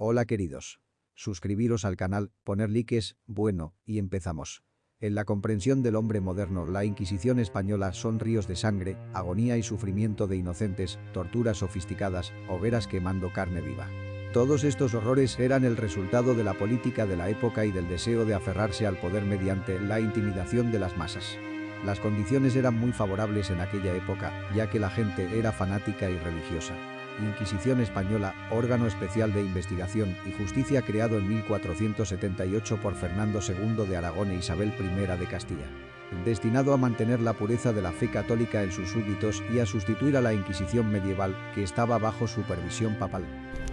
Hola queridos. Suscribiros al canal, poner likes, bueno, y empezamos. En la comprensión del hombre moderno, la Inquisición española son ríos de sangre, agonía y sufrimiento de inocentes, torturas sofisticadas, hogueras quemando carne viva. Todos estos horrores eran el resultado de la política de la época y del deseo de aferrarse al poder mediante la intimidación de las masas. Las condiciones eran muy favorables en aquella época, ya que la gente era fanática y religiosa. Inquisición española, órgano especial de investigación y justicia creado en 1478 por Fernando II de Aragón e Isabel I de Castilla. Destinado a mantener la pureza de la fe católica en sus súbditos y a sustituir a la Inquisición medieval, que estaba bajo supervisión papal.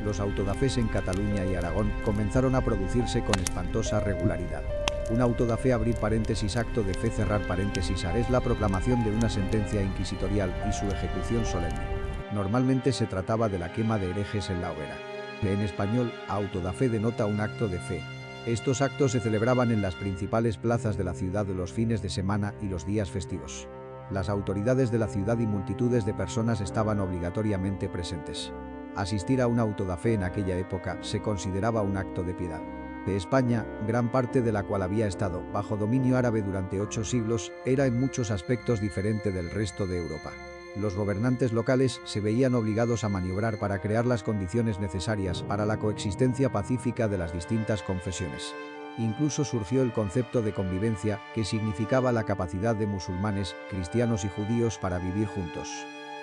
Los autodafés en Cataluña y Aragón comenzaron a producirse con espantosa regularidad. Un auto da fe abrir paréntesis acto de fe cerrar paréntesis es la proclamación de una sentencia inquisitorial y su ejecución solemne. Normalmente se trataba de la quema de herejes en la hoguera. En español, auto da fe denota un acto de fe. Estos actos se celebraban en las principales plazas de la ciudad los fines de semana y los días festivos. Las autoridades de la ciudad y multitudes de personas estaban obligatoriamente presentes. Asistir a un auto da fe en aquella época se consideraba un acto de piedad. De España, gran parte de la cual había estado bajo dominio árabe durante 8 siglos, era en muchos aspectos diferente del resto de Europa. Los gobernantes locales se veían obligados a maniobrar para crear las condiciones necesarias para la coexistencia pacífica de las distintas confesiones. Incluso surgió el concepto de convivencia, que significaba la capacidad de musulmanes, cristianos y judíos para vivir juntos.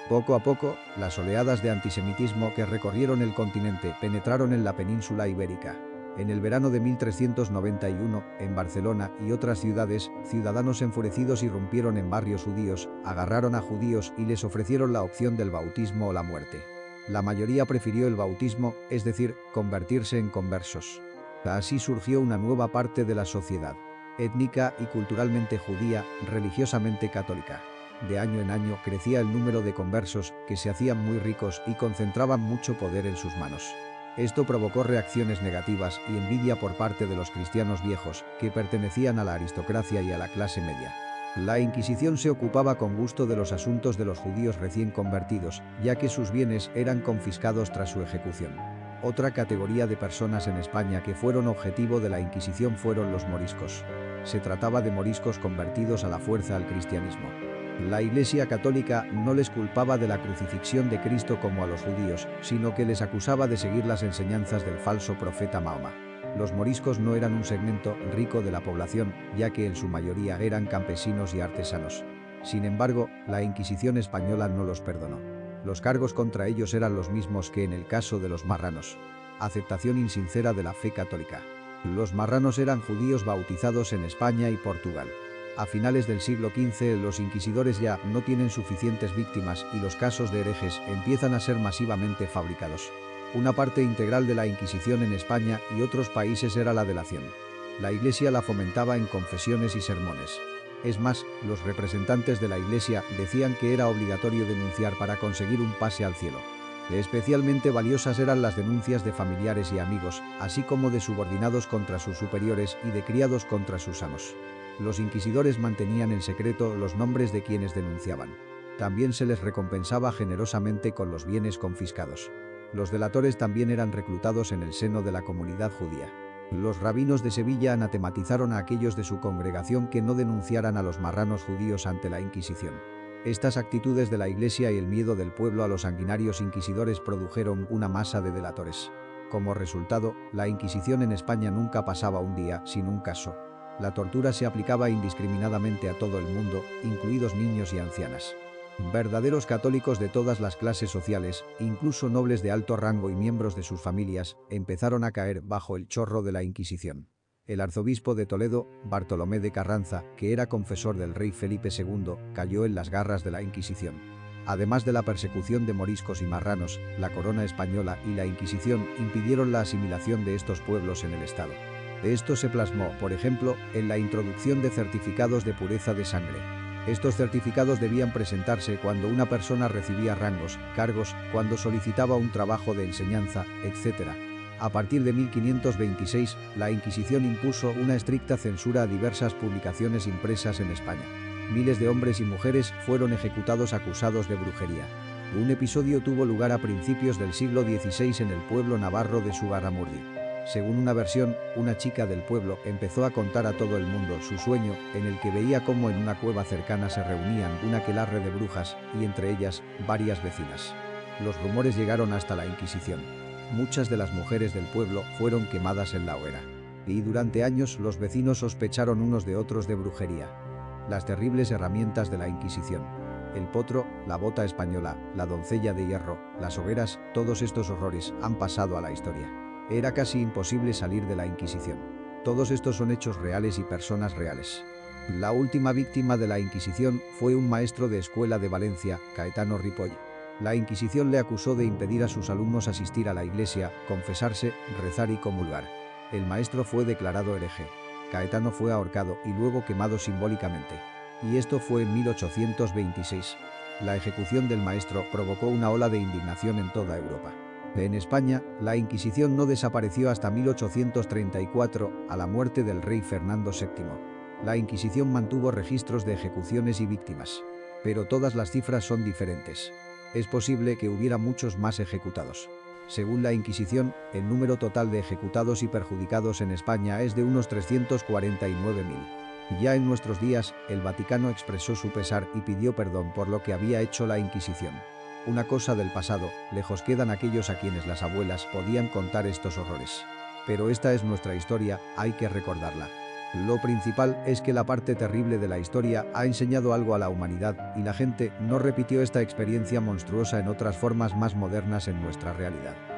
Poco a poco, las oleadas de antisemitismo que recorrieron el continente penetraron en la península ibérica. En el verano de 1391, en Barcelona y otras ciudades, ciudadanos enfurecidos irrumpieron en barrios judíos, agarraron a judíos y les ofrecieron la opción del bautismo o la muerte. La mayoría prefirió el bautismo, es decir, convertirse en conversos. Así surgió una nueva parte de la sociedad, étnica y culturalmente judía, religiosamente católica. De año en año crecía el número de conversos, que se hacían muy ricos y concentraban mucho poder en sus manos. Esto provocó reacciones negativas y envidia por parte de los cristianos viejos, que pertenecían a la aristocracia y a la clase media. La Inquisición se ocupaba con gusto de los asuntos de los judíos recién convertidos, ya que sus bienes eran confiscados tras su ejecución. Otra categoría de personas en España que fueron objetivo de la Inquisición fueron los moriscos. Se trataba de moriscos convertidos a la fuerza al cristianismo. La Iglesia Católica no les culpaba de la crucifixión de Cristo como a los judíos, sino que les acusaba de seguir las enseñanzas del falso profeta Mahoma. Los moriscos no eran un segmento rico de la población, ya que en su mayoría eran campesinos y artesanos. Sin embargo, la Inquisición española no los perdonó. Los cargos contra ellos eran los mismos que en el caso de los marranos. Aceptación insincera de la fe católica. Los marranos eran judíos bautizados en España y Portugal. A finales del siglo XV los inquisidores ya no tienen suficientes víctimas y los casos de herejes empiezan a ser masivamente fabricados. Una parte integral de la Inquisición en España y otros países era la delación. La Iglesia la fomentaba en confesiones y sermones. Es más, los representantes de la Iglesia decían que era obligatorio denunciar para conseguir un pase al cielo. Especialmente valiosas eran las denuncias de familiares y amigos, así como de subordinados contra sus superiores y de criados contra sus amos. Los inquisidores mantenían en secreto los nombres de quienes denunciaban. También se les recompensaba generosamente con los bienes confiscados. Los delatores también eran reclutados en el seno de la comunidad judía. Los rabinos de Sevilla anatematizaron a aquellos de su congregación que no denunciaran a los marranos judíos ante la Inquisición. Estas actitudes de la Iglesia y el miedo del pueblo a los sanguinarios inquisidores produjeron una masa de delatores. Como resultado, la Inquisición en España nunca pasaba un día sin un caso. La tortura se aplicaba indiscriminadamente a todo el mundo, incluidos niños y ancianas. Verdaderos católicos de todas las clases sociales, incluso nobles de alto rango y miembros de sus familias, empezaron a caer bajo el chorro de la Inquisición. El arzobispo de Toledo, Bartolomé de Carranza, que era confesor del rey Felipe II, cayó en las garras de la Inquisición. Además de la persecución de moriscos y marranos, la corona española y la Inquisición impidieron la asimilación de estos pueblos en el Estado. Esto se plasmó, por ejemplo, en la introducción de certificados de pureza de sangre. Estos certificados debían presentarse cuando una persona recibía rangos, cargos, cuando solicitaba un trabajo de enseñanza, etc. A partir de 1526, la Inquisición impuso una estricta censura a diversas publicaciones impresas en España. Miles de hombres y mujeres fueron ejecutados acusados de brujería. Un episodio tuvo lugar a principios del siglo XVI en el pueblo navarro de Zugarramurdi. Según una versión, una chica del pueblo empezó a contar a todo el mundo su sueño, en el que veía cómo en una cueva cercana se reunían una aquelarre de brujas, y entre ellas, varias vecinas. Los rumores llegaron hasta la Inquisición. Muchas de las mujeres del pueblo fueron quemadas en la hoguera. Y durante años los vecinos sospecharon unos de otros de brujería. Las terribles herramientas de la Inquisición. El potro, la bota española, la doncella de hierro, las hogueras, todos estos horrores han pasado a la historia. Era casi imposible salir de la Inquisición. Todos estos son hechos reales y personas reales. La última víctima de la Inquisición fue un maestro de escuela de Valencia, Caetano Ripoll. La Inquisición le acusó de impedir a sus alumnos asistir a la iglesia, confesarse, rezar y comulgar. El maestro fue declarado hereje. Caetano fue ahorcado y luego quemado simbólicamente. Y esto fue en 1826. La ejecución del maestro provocó una ola de indignación en toda Europa. En España, la Inquisición no desapareció hasta 1834, a la muerte del rey Fernando VII. La Inquisición mantuvo registros de ejecuciones y víctimas. Pero todas las cifras son diferentes. Es posible que hubiera muchos más ejecutados. Según la Inquisición, el número total de ejecutados y perjudicados en España es de unos 349.000. Ya en nuestros días, el Vaticano expresó su pesar y pidió perdón por lo que había hecho la Inquisición. Una cosa del pasado, lejos quedan aquellos a quienes las abuelas podían contar estos horrores. Pero esta es nuestra historia, hay que recordarla. Lo principal es que la parte terrible de la historia ha enseñado algo a la humanidad y la gente no repitió esta experiencia monstruosa en otras formas más modernas en nuestra realidad.